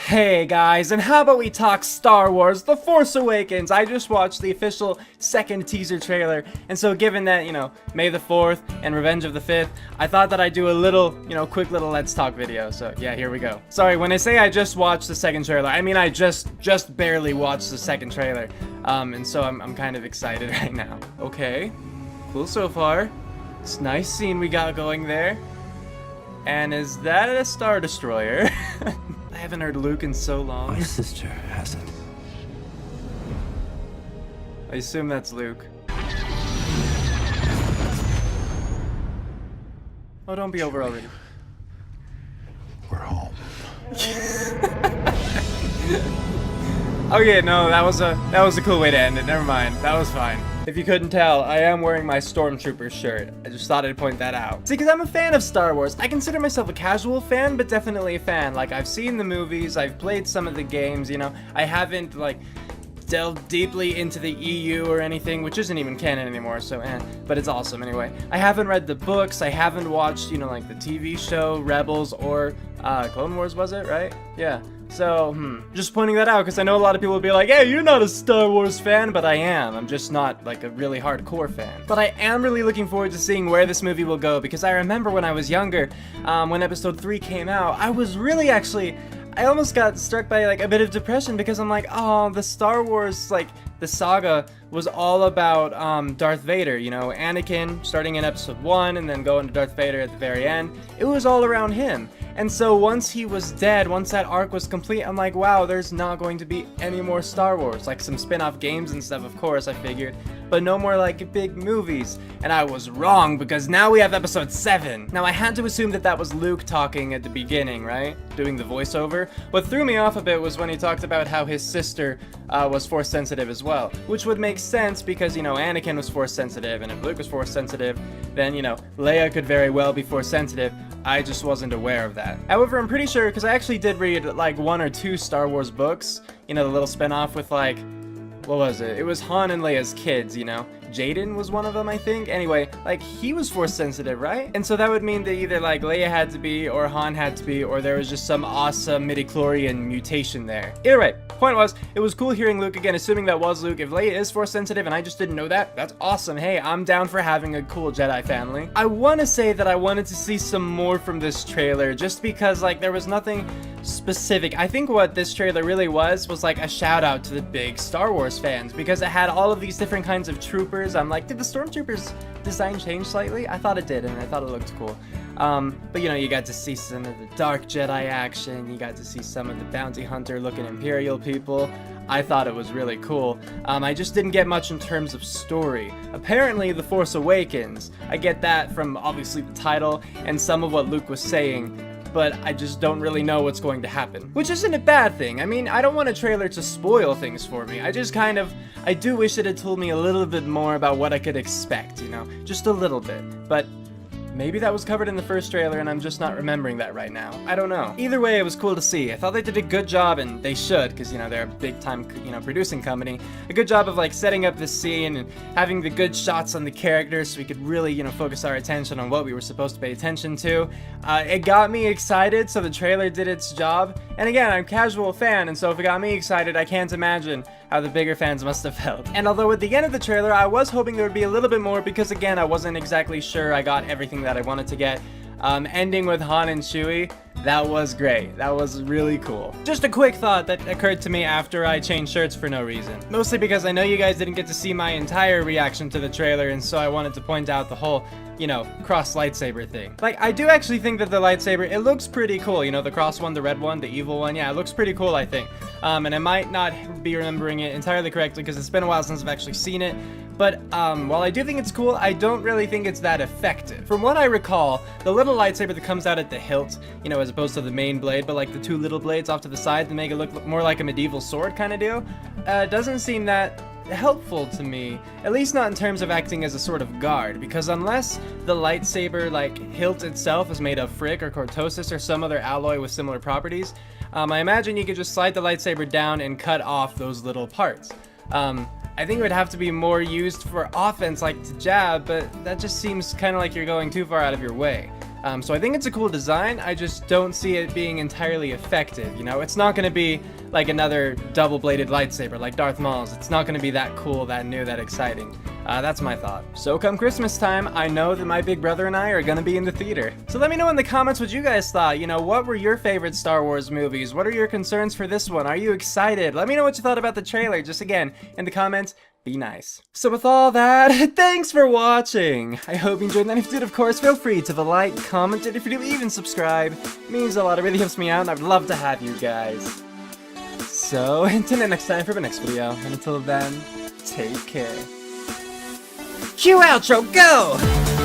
Hey guys, and how about we talk Star Wars The Force Awakens? I just watched the official second teaser trailer, and so given that, May the 4th and Revenge of the 5th, I thought that I'd do a little, quick little let's talk video, so yeah, here we go. Sorry, when I say I just watched the second trailer, I mean I just barely watched the second trailer, and so I'm kind of excited right now. Okay, cool so far. It's a nice scene we got going there. And is that a Star Destroyer? I haven't heard Luke in so long. My sister has it. I assume that's Luke. Oh, don't be over already. We're home. Okay, no, that was a cool way to end it. Never mind. That was fine. If you couldn't tell, I am wearing my Stormtrooper shirt. I just thought I'd point that out. See, because I'm a fan of Star Wars. I consider myself a casual fan, but definitely a fan. Like, I've seen the movies, I've played some of the games, I haven't, delved deeply into the EU or anything, which isn't even canon anymore, so but it's awesome anyway. I haven't read the books, I haven't watched, the TV show, Rebels, or, Clone Wars, was it, right? Yeah. So, just pointing that out, because I know a lot of people will be like, hey, you're not a Star Wars fan, but I am. I'm just not, a really hardcore fan. But I am really looking forward to seeing where this movie will go, because I remember when I was younger, when Episode 3 came out, I was really I almost got struck by, a bit of depression, because I'm like, oh, the Star Wars, the saga was all about Darth Vader, Anakin starting in Episode 1 and then going to Darth Vader at the very end. It was all around him. And so once he was dead, once that arc was complete, I'm like, wow, there's not going to be any more Star Wars. Some spin-off games and stuff, of course, I figured, but no more big movies. And I was wrong, because now we have Episode 7. Now I had to assume that was Luke talking at the beginning, right? Doing the voiceover. What threw me off a bit was when he talked about how his sister was Force sensitive as well, which would make sense because, Anakin was Force sensitive, and if Luke was Force sensitive, then, Leia could very well be Force sensitive. I just wasn't aware of that. However, I'm pretty sure, because I actually did read, 1 or 2 Star Wars books, the little spin-off with, what was it? It was Han and Leia's kids, Jaden was one of them, I think. Anyway, he was Force sensitive, right? And so that would mean that either, Leia had to be, or Han had to be, or there was just some awesome midichlorian mutation there. Either way, point was, it was cool hearing Luke again, assuming that was Luke. If Leia is Force sensitive and I just didn't know that, that's awesome. Hey, I'm down for having a cool Jedi family. I want to say that I wanted to see some more from this trailer, just because, there was nothing specific. I think what this trailer really was a shout out to the big Star Wars fans, because it had all of these different kinds of troopers. I'm like, did the Stormtroopers design change slightly? I thought it did, and I thought it looked cool. But you got to see some of the dark Jedi action, you got to see some of the bounty hunter looking Imperial people. I thought it was really cool. I just didn't get much in terms of story. Apparently, The Force Awakens, I get that from obviously the title and some of what Luke was saying, but I just don't really know what's going to happen. Which isn't a bad thing. I mean, I don't want a trailer to spoil things for me. I just I do wish it had told me a little bit more about what I could expect, just a little bit. But maybe that was covered in the first trailer and I'm just not remembering that right now. I don't know. Either way, it was cool to see. I thought they did a good job, and they should, because, they're a big-time, producing company. A good job of, setting up the scene and having the good shots on the characters so we could really, focus our attention on what we were supposed to pay attention to. It got me excited, so the trailer did its job. And again, I'm a casual fan, and so if it got me excited, I can't imagine how the bigger fans must have felt. And although at the end of the trailer, I was hoping there would be a little bit more, because again, I wasn't exactly sure I got everything that I wanted to get. Ending with Han and Chewie, that was great. That was really cool. Just a quick thought that occurred to me after I changed shirts for no reason. Mostly because I know you guys didn't get to see my entire reaction to the trailer, and so I wanted to point out the whole, cross lightsaber thing. I do actually think that the lightsaber, it looks pretty cool. The cross one, the red one, the evil one. Yeah, it looks pretty cool, I think. And I might not be remembering it entirely correctly because it's been a while since I've actually seen it. But while I do think it's cool, I don't really think it's that effective. From what I recall, the little lightsaber that comes out at the hilt, as opposed to the main blade, but the 2 little blades off to the side to make it look more like a medieval sword kind of deal, doesn't seem that helpful to me, at least not in terms of acting as a sort of guard, because unless the lightsaber hilt itself is made of frick or cortosis or some other alloy with similar properties, I imagine you could just slide the lightsaber down and cut off those little parts. I think it would have to be more used for offense, to jab, but that just seems kind of like you're going too far out of your way. So I think it's a cool design. I just don't see it being entirely effective. You know, it's not going to be like another double-bladed lightsaber like Darth Maul's. It's not going to be that cool, that new, that exciting. That's my thought. So come Christmas time, I know that my big brother and I are gonna be in the theater. So let me know in the comments what you guys thought. You know, what were your favorite Star Wars movies? What are your concerns for this one? Are you excited? Let me know what you thought about the trailer. Just again, in the comments, be nice. So with all that, thanks for watching. I hope you enjoyed, and if you did, of course, feel free to like, comment, and if you do, even subscribe. It means a lot. It really helps me out, and I'd love to have you guys. So, until next time for the next video, and until then, take care. Cue outro, go!